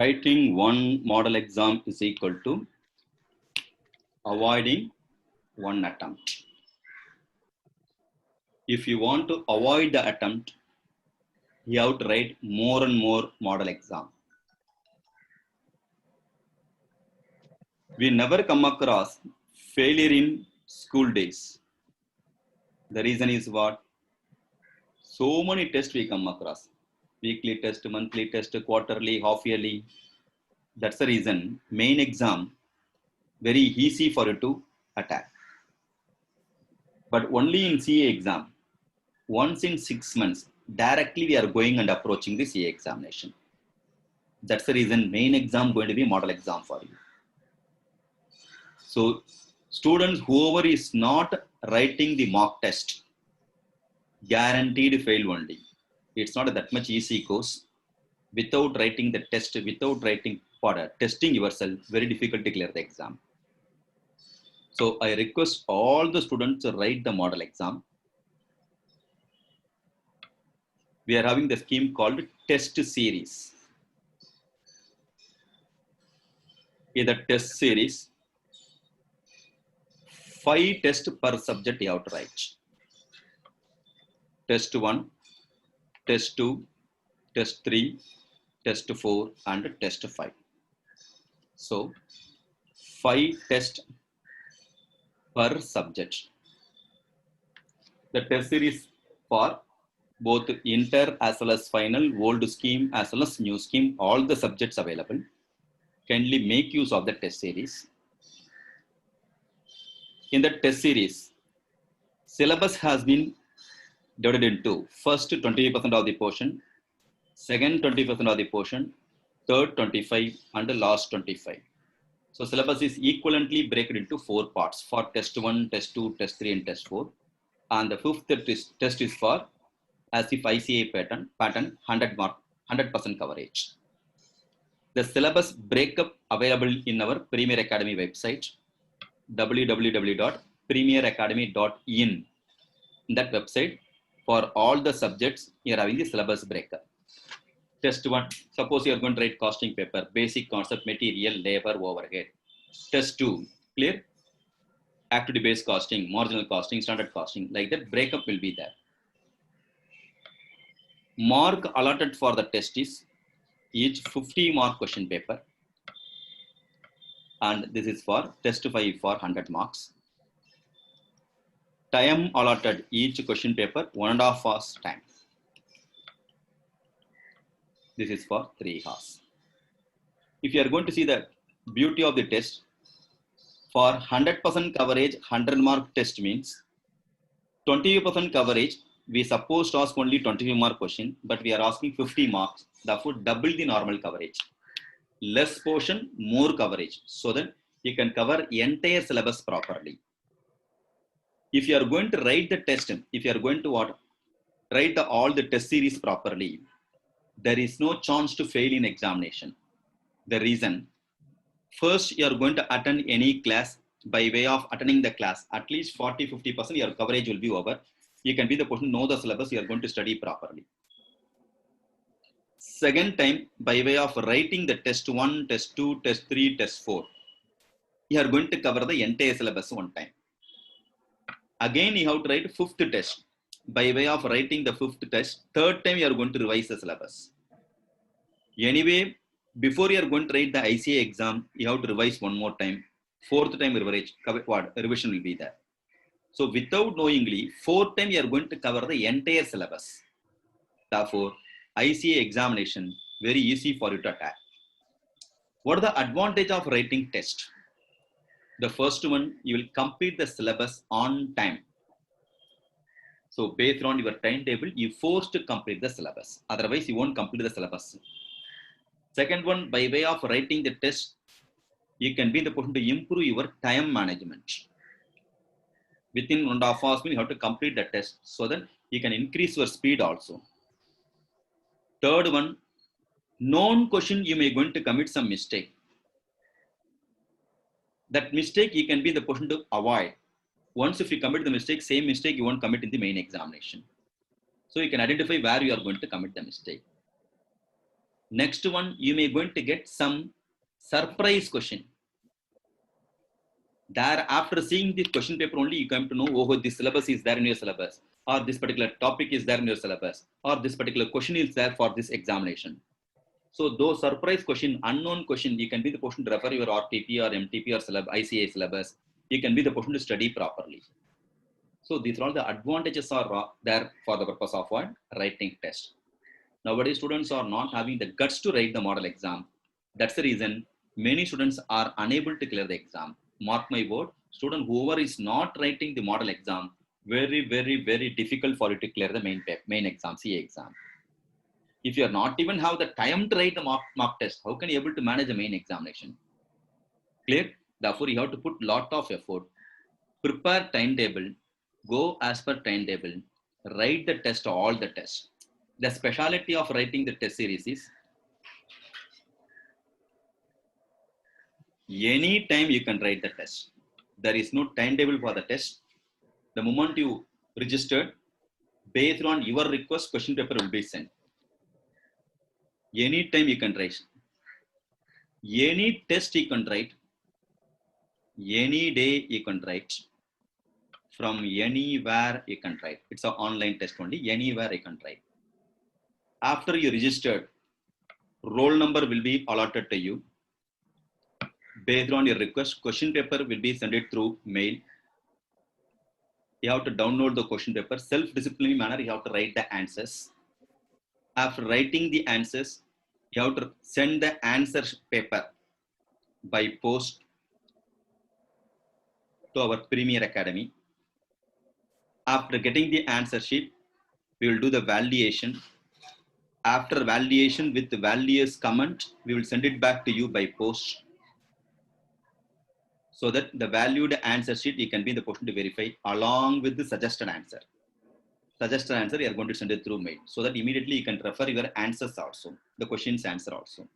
Writing one model exam is equal to avoiding one attempt. If you want to avoid the attempt, you have to write more and more model exam. We never come across failure in school days. The reason is what? So many tests we come across. Weekly test, monthly test, quarterly, half yearly. That's the reason main exam very easy for you to attack. But only in CA exam, once in 6 months, directly we are going and approaching the CA examination. That's the reason main exam going to be model exam for you. So students, whoever is not writing the mock test, guaranteed fail only. It's not that much easy course. Without writing the test, without writing for testing yourself, very difficult to clear the exam. So I request all the students to write the model exam. We are having the scheme called test series. In the test series, 5 tests per subject you have to write. Test 1, test 2, test 3, test 4 and test 5. So 5 tests per subject. The test series for both inter as well as final, old scheme as well as new scheme, all the subjects available. Kindly make use of the test series. In the test series, syllabus has been divided into first 20% of the portion, second 20% of the portion, third 25 and the last 25. So syllabus is equivalently broken into 4 parts for test 1, test 2, test 3 and test 4. And the fifth test is for as if ICA pattern 100% coverage. The syllabus breakup available in our Premier Academy website, www.premieracademy.in. In that website, for all the subjects, you are having the syllabus breakup. Test 1, suppose you are going to write costing paper, basic concept, material, labor, overhead. Test 2, clear? Activity-based costing, marginal costing, standard costing, like that breakup will be there. Mark allotted for the test is each 50 mark question paper, and this is for test 5 for 100 marks. Time allotted each question paper 1.5 hours time. This is for 3 hours. If you are going to see the beauty of the test, for 100% coverage 100 mark test means 20% coverage. We supposed to ask only 25 mark question, but we are asking 50 marks, therefore double the normal coverage. Less portion, more coverage, so that you can cover entire syllabus properly. If you are going to write the test, if you are going to write all the test series properly, there is no chance to fail in examination. The reason, first you are going to attend any class. By way of attending the class, at least 40-50% your coverage will be over. You can be the person know the syllabus, you are going to study properly. Second time, by way of writing the test 1, test 2, test 3, test 4, you are going to cover the entire syllabus one time. Again, you have to write 5th test. By way of writing the 5th test, third time you are going to revise the syllabus. Anyway, before you are going to write the ICA exam, you have to revise one more time. 4th time revision will be there. So without knowingly, 4th time you are going to cover the entire syllabus. Therefore, ICA examination very easy for you to attack. What is the advantage of writing test? The first one, you will complete the syllabus on time. So based on your timetable, you forced to complete the syllabus. Otherwise, you won't complete the syllabus. Second one, by way of writing the test, you can be in the position to improve your time management. Within 1.5 hours, you have to complete the test so that you can increase your speed also. Third one, known question you may going to commit some mistake. That mistake you can be the person to avoid. Once if you commit the mistake, same mistake you won't commit in the main examination. So you can identify where you are going to commit the mistake. Next one, you may going to get some surprise question. There, after seeing the question paper only, you come to know, oh, this syllabus is there in your syllabus, or this particular topic is there in your syllabus, or this particular question is there for this examination. So those surprise question, unknown question, you can be the person to refer your RTP or MTP or ICA syllabus. You can be the person to study properly. So these are all the advantages are there for the purpose of what? Writing test. Nowadays, students are not having the guts to write the model exam. That's the reason many students are unable to clear the exam. Mark my word, student whoever is not writing the model exam, very, very, very difficult for you to clear the main exam, CA exam. If you are not even have the time to write the mock test, how can you able to manage the main examination? Clear? Therefore, you have to put lot of effort. Prepare timetable, go as per timetable, write the test, all the tests. The speciality of writing the test series is any time you can write the test. There is no timetable for the test. The moment you registered, based on your request, question paper will be sent. Any time you can write. Any test you can write. Any day you can write. From anywhere you can write. It's an online test only. Anywhere you can write. After you registered, roll number will be allotted to you. Based on your request, question paper will be sent it through mail. You have to download the question paper. Self-disciplinary manner, you have to write the answers. After writing the answers, you have to send the answer paper by post to our Premier Academy. After getting the answer sheet, we will do the validation. After validation with the values comment, we will send it back to you by post. So that the valued answer sheet, you can be in the position to verify along with the suggested answer. Suggested answer, you are going to send it through mail. So that immediately you can refer your answers also, the questions answer also.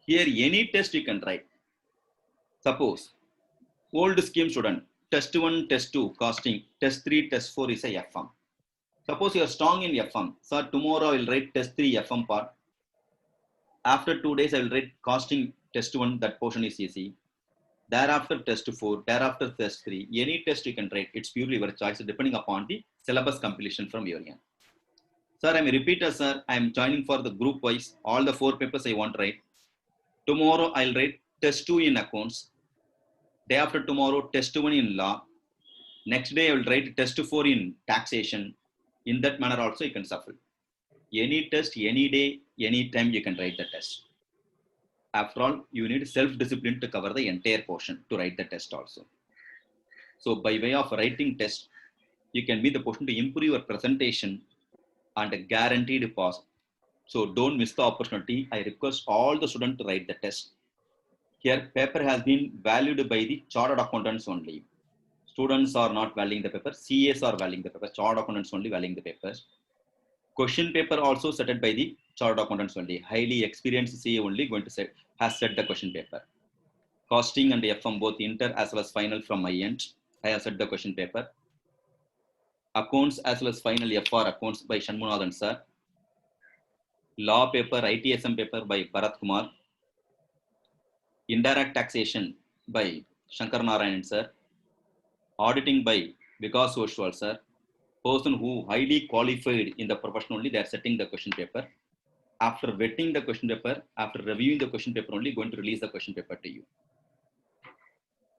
Here, any test you can write. Suppose, old scheme student, test 1, test 2, costing, test 3, test 4 is a FM. Suppose you are strong in FM. Sir, tomorrow I will write test 3 FM part. After 2 days, I will write costing test 1, that portion is easy. Thereafter test 4, thereafter test 3. Any test you can write. It's purely your choice depending upon the syllabus completion from your end. Sir, I'm a repeater, sir. I'm joining for the group wise. All the 4 papers I want to write. Tomorrow I'll write test 2 in accounts. Day after tomorrow, test 1 in law. Next day I will write test 4 in taxation. In that manner also you can suffer. Any test, any day, any time you can write the test. After all, you need self-discipline to cover the entire portion to write the test also. So by way of writing test, you can be the person to improve your presentation and a guaranteed pass. So don't miss the opportunity. I request all the students to write the test. Here, paper has been valued by the chartered accountants only. Students are not valuing the paper. CAs are valuing the paper. Chartered accountants only valuing the papers. Question paper also set by the chartered accountants only. Highly experienced CA only going to set, has set the question paper. Costing and FM both inter as well as final from my end. I have set the question paper. Accounts as well as final FR accounts by Shanmunathan sir. Law paper, ITSM paper by Bharat Kumar. Indirect taxation by Shankar Narayanan sir. Auditing by Vikas Oswal sir. Person who highly qualified in the profession only, they are setting the question paper. After vetting the question paper, after reviewing the question paper only, going to release the question paper to you.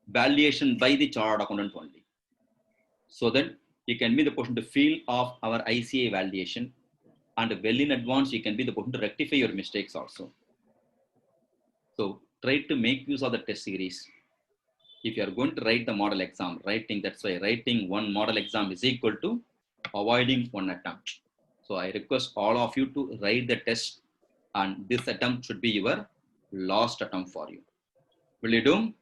Valuation by the chartered accountant only. So that you can be the person to feel of our ICA valuation, and well in advance, you can be the person to rectify your mistakes also. So try to make use of the test series. If you are going to write the model exam, that's why writing one model exam is equal to avoiding one attempt. So I request all of you to write the test, and this attempt should be your last attempt for you. Will you do?